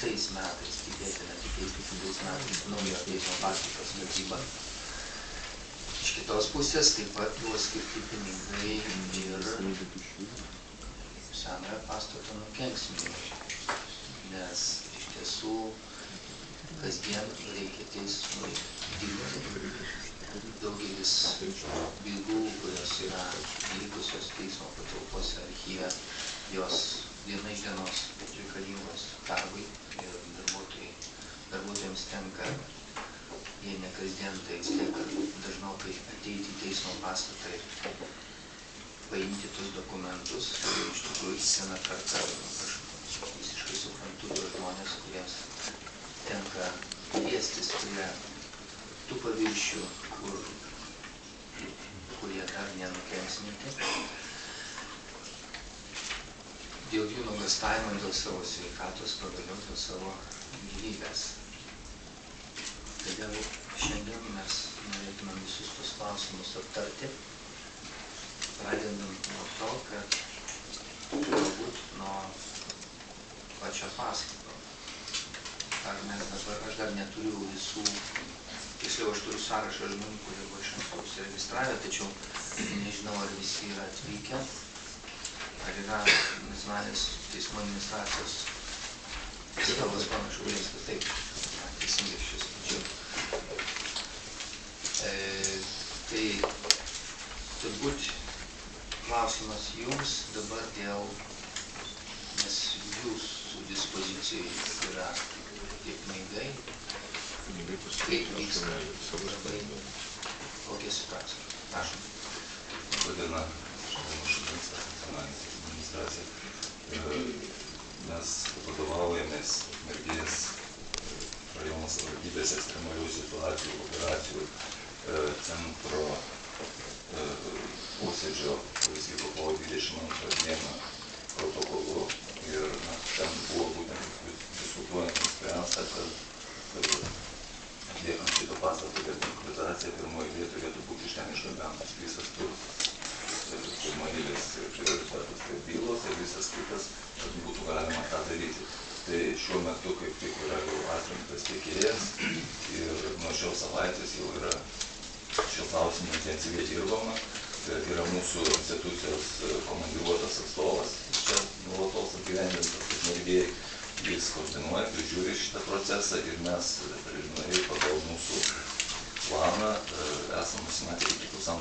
kitais metais, tikėtina kitais metais naujo teismo pastato statyba. Iš kitos pusės taip pat buvo skirti pinigai ir senojo pastato nukenksminimui, nes iš tiesų kasdien reikia teismui dirbti. Daugelis bylų, kurios yra likusios teismo patalpose archyve, jos diena iš dienos reikalingos darbui ir darbuotojams tenka, jei ne kasdien, tai vis tiek dažnokai ateiti į teismo pastatą ir paimti tus dokumentus. Ir iš tikrųjų kiekvieną kartą aš visiškai suprantu tuos žmonės, kuriems tenka liestis prie tų paviršių, kurie dar nenukenksminti. Dėl jų nuogąstavimo, dėl savo sveikatos, pagaliau dėl savo gyvybės. Todėl šiandien mes norėtume visus tos klausimus aptarti, pradedant nuo to, kad galbūt nuo pačio pastato. Aš dar neturiu visų, tiksliau aš turiu sąrašą žmonių, kurie buvo iš anksto užsiregistravę, tačiau nežinau, ar visi yra atvykę, ar yra nacionalinės teismų administracijos atstovas ponas Šaulinskas, taip, teisingai šis pačiu. Tai turbūt klausimas jums dabar dėl, nes jūsų dispozicijai yra tie pinigai, kaip vyksta darbai, kokia situacija. Prašom. Labadiena, Šaulinskas, nacionalinės administracija. Mes vadovaujamės Ukmergės rajono savivaldybės ekstremalių situacijų operacijų centro posėdžio, kuris vyko kovo 22 dieną protokolu. Ir ten buvo būtent diskutuojant nuspręsta, kad atliekant šito pastato dekonkretizaciją pirmoji eilė turėtų būti iš ten išgabentas visas turtas. Pirmoji eilės prioritetas tai bylos ir visas kitas, kad būtų galima tą daryti. Tai šiuo metu kaip tik yra jau atrinktas tiekėjas ir nuo šios savaitės jau yra šio klausimu intensyviai dirbama. Tai yra mūsų institucijos komandiruotas atstovas, čia nuolatos apgyvendintas Ukmergėje. Jis koordinuoja, prižiūri šitą procesą ir mes preliminariai pagal mūsų planą esam nusimatę iki 1,5